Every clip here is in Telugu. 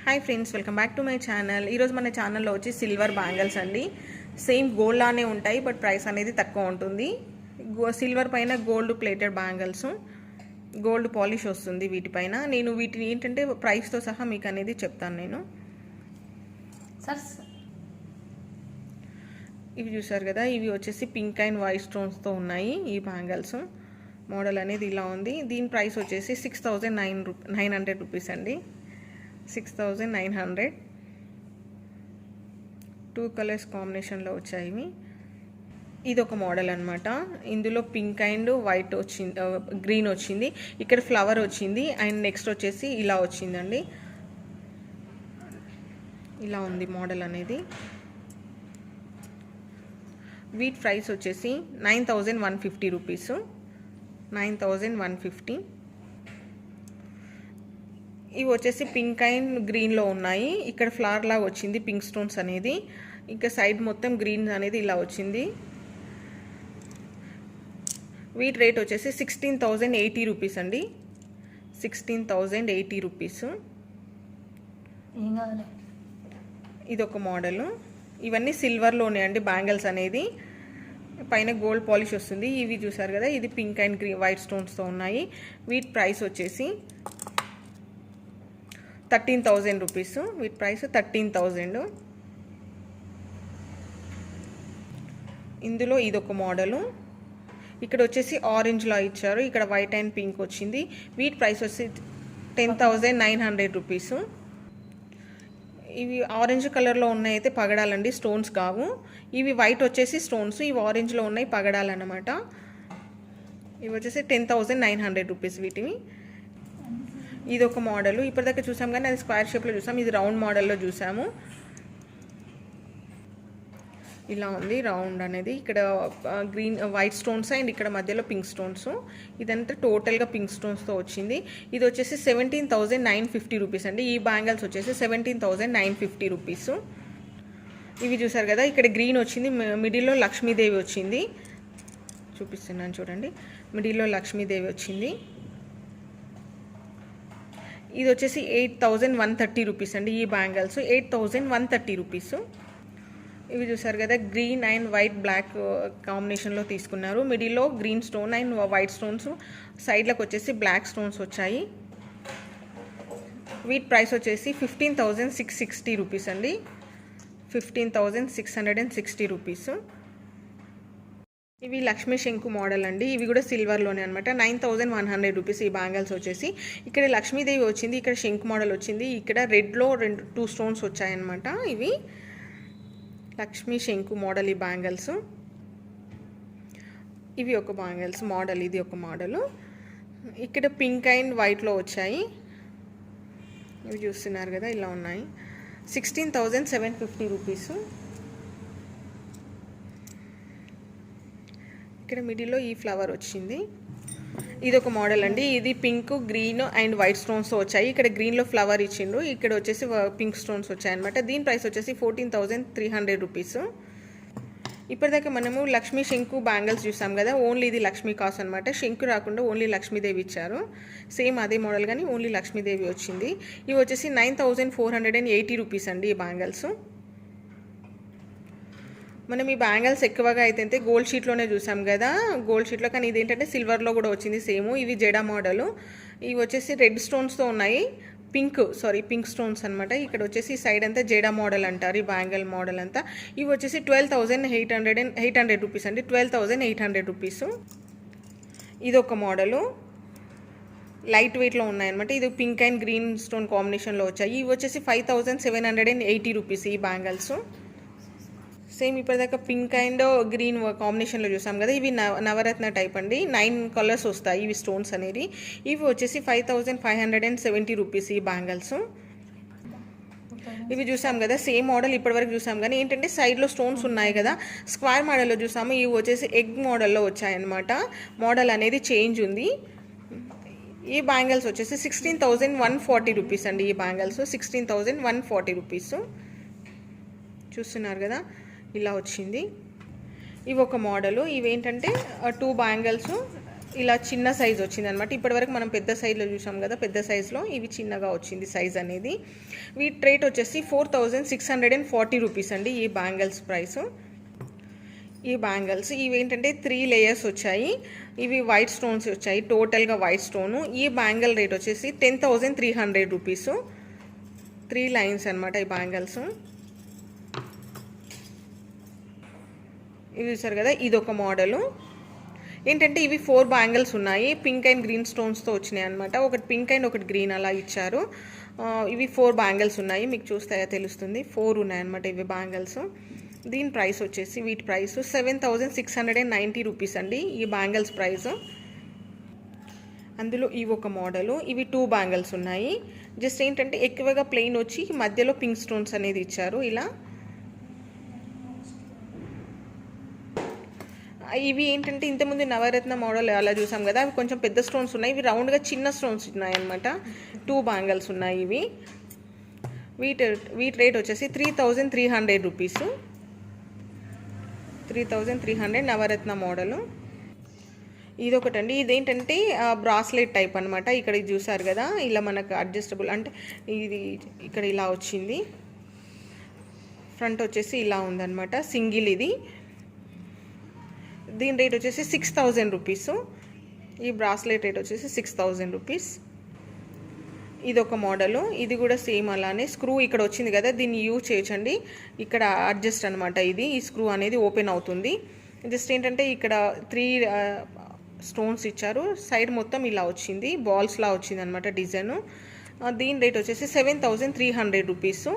Hi friends, welcome back to my channel. ఈరోజు మన ఛానల్లో వచ్చి సిల్వర్ బ్యాంగిల్స్ అండి. సేమ్ గోల్డ్ లానే ఉంటాయి, బట్ ప్రైస్ అనేది తక్కువ ఉంటుంది. సిల్వర్ పైన gold plated bangles, gold polish వస్తుంది వీటిపైన. నేను వీటిని ఏంటంటే ప్రైస్తో సహా మీకు అనేది చెప్తాను నేను. ఇవి చూసారు కదా, ఇవి వచ్చేసి పింక్ అండ్ వైట్ స్టోన్స్తో ఉన్నాయి. ఈ బ్యాంగిల్స్ మోడల్ అనేది ఇలా ఉంది. దీని ప్రైస్ వచ్చేసి 6,900 రూపీస్ అండి. 6,900. 2 కలర్స్ కాంబినేషన్లో వచ్చాయి ఇవి. ఇది ఒక మోడల్ అనమాట. ఇందులో పింక్ అండ్ వైట్ వచ్చింది, గ్రీన్ వచ్చింది, ఇక్కడ ఫ్లవర్ వచ్చింది, అండ్ నెక్స్ట్ వచ్చేసి ఇలా వచ్చిందండి. ఇలా ఉంది మోడల్ అనేది. వీటి ప్రైస్ వచ్చేసి 9,150 రూపీస్. 9,150. ఇవి వచ్చేసి పింక్ అండ్ గ్రీన్లో ఉన్నాయి. ఇక్కడ ఫ్లవర్ లాగా వచ్చింది పింక్ స్టోన్స్ అనేది. ఇంకా సైడ్ మొత్తం గ్రీన్ అనేది ఇలా వచ్చింది. వీటి రేట్ వచ్చేసి 16,080 రూపీస్ అండి. 16,080 రూపీస్. ఇదొక మోడలు. ఇవన్నీ సిల్వర్లోనే అండి బ్యాంగిల్స్ అనేది. పైన గోల్డ్ పాలిష్ వస్తుంది. ఇవి చూసారు కదా, ఇది పింక్ అండ్ గ్రీన్ వైట్ స్టోన్స్తో ఉన్నాయి. వీటి ప్రైస్ వచ్చేసి 13,000 రూపీస్. వీటి ప్రైస్ 13,000. ఇందులో ఇదొక మోడలు. ఇక్కడ వచ్చేసి ఆరెంజ్లో ఇచ్చారు, ఇక్కడ వైట్ అండ్ పింక్ వచ్చింది. వీటి ప్రైస్ వచ్చి 10,900 రూపీస్. ఇవి ఆరెంజ్ కలర్లో ఉన్నాయి, అయితే పగడాలండి, స్టోన్స్ కావు. ఇవి వైట్ వచ్చేసి స్టోన్స్, ఇవి ఆరెంజ్లో ఉన్నాయి, పగడాలన్నమాట. ఇవి వచ్చేసి 10,900 రూపీస్ వీటివి. ఇది ఒక మోడలు. ఇప్పటిదాకా చూసాం కానీ అది స్క్వేర్ షేప్లో చూసాం, ఇది రౌండ్ మోడల్లో చూసాము. ఇలా ఉంది రౌండ్ అనేది. ఇక్కడ గ్రీన్ వైట్ స్టోన్స్ అండ్ ఇక్కడ మధ్యలో పింక్ స్టోన్స్. ఇదంతా టోటల్గా పింక్ స్టోన్స్తో వచ్చింది. ఇది వచ్చేసి 17,950 రూపీస్ అండి. ఈ బ్యాంగిల్స్ వచ్చేసి 17,950 రూపీస్. ఇవి చూసారు కదా, ఇక్కడ గ్రీన్ వచ్చింది, మిడిల్లో లక్ష్మీదేవి వచ్చింది. చూపిస్తున్నాను చూడండి, మిడిల్లో లక్ష్మీదేవి వచ్చింది. ఇది వచ్చేసి 8,130 రూపీస్ అండి. ఈ బ్యాంగిల్స్ 8,130 రూపీస్. ఇవి చూసారు కదా, గ్రీన్ అండ్ వైట్ బ్లాక్ కాంబినేషన్లో తీసుకున్నారు. మిడిల్లో green stone and white stones, సైడ్లకు వచ్చేసి బ్లాక్ స్టోన్స్ వచ్చాయి. వీటి ప్రైస్ వచ్చేసి 15,660 రూపీస్ అండి. 15,660 రూపీస్. ఇవి లక్ష్మీ శంకు మోడల్ అండి. ఇవి కూడా సిల్వర్లోనే అనమాట. 9,100 రూపీస్ ఈ బ్యాంగిల్స్ వచ్చేసి. ఇక్కడ లక్ష్మీదేవి వచ్చింది, ఇక్కడ శంకు మోడల్ వచ్చింది, ఇక్కడ రెడ్లో 2 స్టోన్స్ వచ్చాయన్నమాట. ఇవి లక్ష్మీ శంకు మోడల్ ఈ బ్యాంగిల్స్. ఇవి ఒక బ్యాంగిల్స్ మోడల్, ఇది ఒక మోడలు. ఇక్కడ పింక్ అండ్ వైట్లో వచ్చాయి. ఇవి చూస్తున్నారు కదా, ఇలా ఉన్నాయి. 16,750 రూపీస్. ఇక్కడ మిడిల్లో ఈ ఫ్లవర్ వచ్చింది. ఇది ఒక మోడల్ అండి. ఇది pink, green and white stones వచ్చాయి. ఇక్కడ గ్రీన్లో ఫ్లవర్ ఇచ్చిండ్రు, ఇక్కడ వచ్చేసి పింక్ స్టోన్స్ వచ్చాయన్నమాట. దీని ప్రైస్ వచ్చేసి 14,300 రూపీస్. ఇప్పటిదాకా మనము లక్ష్మీ శంకు బ్యాంగిల్స్ చూసాం కదా, ఓన్లీ ఇది లక్ష్మీ కాస్ అనమాట. శంకు రాకుండా ఓన్లీ లక్ష్మీదేవి ఇచ్చారు. సేమ్ అదే మోడల్ కానీ ఓన్లీ లక్ష్మీదేవి వచ్చింది. ఇవి వచ్చేసి 9,480 రూపీస్ అండి ఈ బ్యాంగిల్స్. మనం ఈ బ్యాంగిల్స్ ఎక్కువగా అయితే గోల్డ్ షీట్లోనే చూసాం కదా, గోల్డ్ షీట్లో, కానీ ఇదేంటంటే సిల్వర్లో కూడా వచ్చింది సేమ్. ఇవి జెడా మోడలు. ఇవి వచ్చేసి రెడ్ స్టోన్స్తో ఉన్నాయి, పింక్ స్టోన్స్ అనమాట. ఇక్కడ వచ్చేసి సైడ్ అంతా జెడా మోడల్ అంటారు ఈ బ్యాంగిల్ మోడల్ అంతా. ఇవి వచ్చేసి 12,800 రూపీస్ అండి. 12,800 రూపీస్. ఇది ఒక మోడలు, లైట్ వెయిట్లో ఉన్నాయన్నమాట. ఇది పింక్ అండ్ గ్రీన్ స్టోన్ కాంబినేషన్లో వచ్చాయి. ఇవి వచ్చేసి 5,780 రూపీస్ ఈ బ్యాంగిల్స్. సేమ్ ఇప్పటిదాకా పింక్ అండ్ గ్రీన్ కాంబినేషన్లో చూసాం కదా, ఇవి నవరత్న టైప్ అండి. 9 కలర్స్ వస్తాయి ఇవి స్టోన్స్ అనేది. ఇవి వచ్చేసి 5,570 రూపీస్ ఈ బ్యాంగిల్స్. ఇవి చూసాం కదా, సేమ్ మోడల్ ఇప్పటివరకు చూసాం కానీ ఏంటంటే సైడ్లో స్టోన్స్ ఉన్నాయి కదా, స్క్వేర్ మోడల్లో చూసాము. ఇవి వచ్చేసి ఎగ్ మోడల్లో వచ్చాయన్నమాట. మోడల్ అనేది చేంజ్ ఉంది. ఈ బ్యాంగిల్స్ వచ్చేసి 16,140 రూపీస్ అండి. ఈ బ్యాంగిల్స్ 16,140 రూపీస్. చూస్తున్నారు కదా, ఇలా వచ్చింది. ఇవి ఒక మోడలు. ఇవేంటంటే 2 బ్యాంగిల్స్ ఇలా చిన్న సైజ్ వచ్చింది అనమాట. ఇప్పటివరకు మనం పెద్ద సైజులో చూసాం కదా, పెద్ద సైజులో ఇవి చిన్నగా వచ్చింది సైజ్ అనేది. వీటి రేట్ వచ్చేసి 4640 రూపీస్ అండి ఈ బ్యాంగిల్స్ ప్రైస్. ఈ బ్యాంగిల్స్ ఇవి ఏంటంటే 3 లేయర్స్ వచ్చాయి. ఇవి వైట్ స్టోన్స్ వచ్చాయి, టోటల్గా వైట్ స్టోను. ఈ బ్యాంగిల్ రేట్ వచ్చేసి 10,300 రూపీస్. 3 లైన్స్ అనమాట ఈ బ్యాంగిల్స్. ఇది చూసారు కదా, ఇది ఒక మోడలు. ఏంటంటే ఇవి 4 బ్యాంగిల్స్ ఉన్నాయి, పింక్ అండ్ గ్రీన్ స్టోన్స్తో వచ్చినాయి అనమాట. ఒకటి పింక్ అండ్ ఒకటి గ్రీన్ అలా ఇచ్చారు. ఇవి 4 బ్యాంగిల్స్ ఉన్నాయి, మీకు చూస్తే తెలుస్తుంది. 4 ఉన్నాయన్నమాట ఇవి బ్యాంగిల్స్. దీని ప్రైస్ వచ్చేసి, వీటి ప్రైస్ 7,690 రూపీస్ అండి ఈ బ్యాంగిల్స్ ప్రైస్. అందులో ఇవి ఒక మోడలు. ఇవి 2 బ్యాంగిల్స్ ఉన్నాయి. జస్ట్ ఏంటంటే ఎక్కువగా ప్లెయిన్ వచ్చి మధ్యలో పింక్ స్టోన్స్ అనేది ఇచ్చారు ఇలా. ఇవి ఏంటంటే ఇంతకుముందు నవరత్న మోడల్ అలా చూసాం కదా, అవి కొంచెం పెద్ద స్టోన్స్ ఉన్నాయి. ఇవి రౌండ్గా చిన్న స్టోన్స్ ఉన్నాయి అనమాట. 2 బ్యాంగిల్స్ ఉన్నాయి ఇవి. వీటి రేట్ వచ్చేసి 3,300 రూపీస్. 3,300 నవరత్న మోడలు. ఇది ఒకటండి. ఇదేంటంటే బ్రాస్లెట్ టైప్ అనమాట. ఇక్కడ ఇది చూసారు కదా, ఇలా మనకు అడ్జస్టబుల్ అంటే ఇది ఇక్కడ ఇలా వచ్చింది. ఫ్రంట్ వచ్చేసి ఇలా ఉందన్నమాట, సింగిల్ ఇది. దీని రేట్ వచ్చేసి 6,000 రూపీస్. ఈ బ్రాస్లెట్ రేట్ వచ్చేసి 6,000 రూపీస్. ఇది ఒక మోడలు. ఇది కూడా సేమ్ అలానే స్క్రూ ఇక్కడ వచ్చింది కదా, దీన్ని యూజ్ చేయొచ్చండి. ఇక్కడ అడ్జస్ట్ అనమాట. ఇది ఈ స్క్రూ అనేది ఓపెన్ అవుతుంది. జస్ట్ ఏంటంటే ఇక్కడ 3 స్టోన్స్ ఇచ్చారు. సైడ్ మొత్తం ఇలా వచ్చింది, బాల్స్లా వచ్చింది అనమాట డిజైన్. దీని రేట్ వచ్చేసి 7,300 రూపీస్.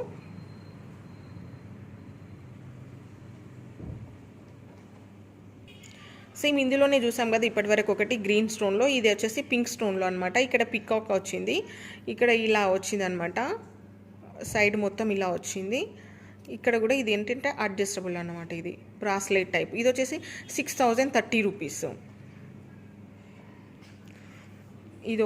సేమ్ ఇందులోనే చూసాం కదా ఇప్పటివరకు ఒకటి గ్రీన్ స్టోన్లో, ఇది వచ్చేసి పింక్ స్టోన్లో అనమాట. ఇక్కడ పికాక్ వచ్చింది, ఇక్కడ ఇలా వచ్చింది అనమాట. సైడ్ మొత్తం ఇలా వచ్చింది. ఇక్కడ కూడా ఇది ఏంటంటే అడ్జస్టబుల్ అనమాట. ఇది బ్రాస్లెట్ టైప్. ఇది వచ్చేసి 6,030 రూపీస్. ఇది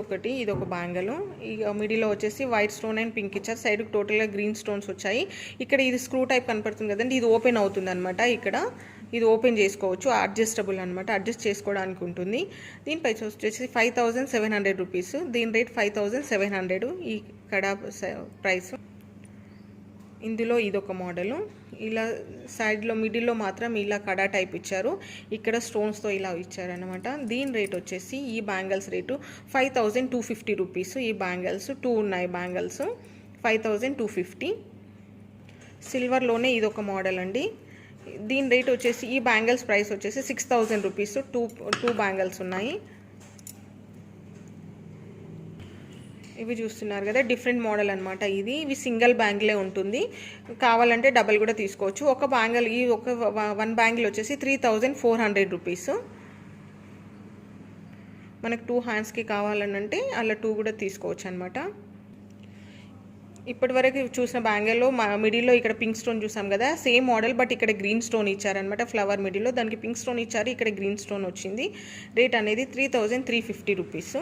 ఒక బ్యాంగిల్. ఇక మిడిల్లో వచ్చేసి వైట్ స్టోన్ అండ్ పింక్ ఇచ్చారు. సైడ్కి టోటల్గా గ్రీన్ స్టోన్స్ వచ్చాయి. ఇక్కడ ఇది స్క్రూ టైప్ కనపడుతుంది కదండి, ఇది ఓపెన్ అవుతుంది అనమాట. ఇక్కడ ఇది ఓపెన్ చేసుకోవచ్చు, అడ్జస్టబుల్ అనమాట, అడ్జస్ట్ చేసుకోవడానికి ఉంటుంది. దీని ప్రైస్ వచ్చేసి 5,700 రూపీస్. దీని రేట్ 5,700 ఈ కడా ప్రైస్. ఇందులో ఇదొక మోడలు. ఇలా సైడ్లో మిడిల్లో మాత్రం ఇలా కడా టైప్ ఇచ్చారు, ఇక్కడ స్టోన్స్తో ఇలా ఇచ్చారనమాట. దీని రేట్ వచ్చేసి ఈ బ్యాంగిల్స్ రేటు 5,250 రూపీస్. ఈ బ్యాంగిల్స్ 2 ఉన్నాయి బ్యాంగిల్స్, 5,250. సిల్వర్లోనే ఇదొక మోడల్ అండి. దీని రేట్ వచ్చేసి ఈ బ్యాంగిల్స్ ప్రైస్ వచ్చేసి 6,000 రూపీస్. 2 బ్యాంగిల్స్ ఉన్నాయి. ఇవి చూస్తున్నారు కదా, డిఫరెంట్ మోడల్ అనమాట. ఇవి సింగిల్ బ్యాంగిలే ఉంటుంది, కావాలంటే డబల్ కూడా తీసుకోవచ్చు. ఒక బ్యాంగిల్, ఈ ఒక 1 బ్యాంగిల్ వచ్చేసి 3,400 రూపీస్. మనకు 2 హ్యాండ్స్కి కావాలనంటే అలా 2 కూడా తీసుకోవచ్చు అనమాట. ఇప్పటివరకు చూసిన బ్యాంగిల్లో మిడిల్లో ఇక్కడ పింక్ స్టోన్ చూసాం కదా, సేమ్ మోడల్ బట్ ఇక్కడ గ్రీన్ స్టోన్ ఇచ్చారనమాట. ఫ్లవర్ మిడిల్లో దానికి పింక్ స్టోన్ ఇచ్చారు, ఇక్కడ గ్రీన్ స్టోన్ వచ్చింది. రేట్ అనేది 3,350 రూపీస్.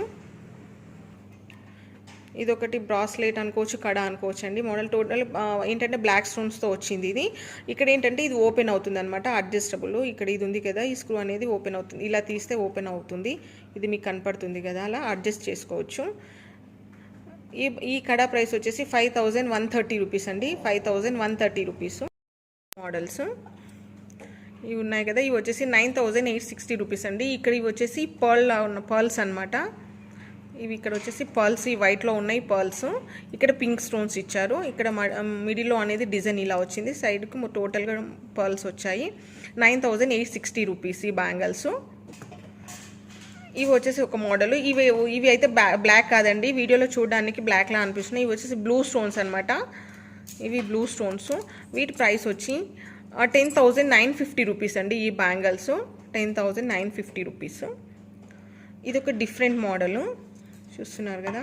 ఇది ఒకటి బ్రాస్లెట్ అనుకోవచ్చు, కడా అనుకోవచ్చు అండి. మోడల్ టోటల్ ఏంటంటే బ్లాక్ స్టోన్స్తో వచ్చింది ఇది. ఇక్కడ ఏంటంటే ఇది ఓపెన్ అవుతుంది అనమాట, అడ్జస్టబుల్. ఇక్కడ ఇది ఉంది కదా, ఈ స్క్రూ అనేది ఓపెన్ అవుతుంది, ఇలా తీస్తే ఓపెన్ అవుతుంది. ఇది మీకు కనపడుతుంది కదా, అలా అడ్జస్ట్ చేసుకోవచ్చు. ఈ కడా ప్రైస్ వచ్చేసి 5,130 రూపీస్ అండి. 5,130 రూపీస్. మోడల్స్ ఇవి ఉన్నాయి కదా, ఇవి వచ్చేసి 9,860 రూపీస్ అండి. ఇక్కడ ఇవి వచ్చేసి పర్ల్స్ అనమాట. ఇవి ఇక్కడ వచ్చేసి పర్ల్స్, ఈ వైట్లో ఉన్నాయి పర్ల్స్. ఇక్కడ పింక్ స్టోన్స్ ఇచ్చారు. ఇక్కడ మిడిల్లో అనేది డిజైన్ ఇలా వచ్చింది, సైడ్కు టోటల్గా పర్ల్స్ వచ్చాయి. 9,860 రూపీస్ ఈ బ్యాంగిల్స్. ఇవి వచ్చేసి ఒక మోడల్. ఇవి అయితే బ్లాక్ కాదండి, వీడియోలో చూడడానికి బ్లాక్లా అనిపిస్తున్నాయి. ఇవి వచ్చేసి బ్లూ స్టోన్స్ అనమాట. ఇవి బ్లూ స్టోన్స్. వీటి ప్రైస్ వచ్చి 10,950 రూపీస్ అండి ఈ బ్యాంగిల్స్. 10,950 రూపీస్. ఇది ఒక డిఫరెంట్ మోడలు చూస్తున్నారు కదా.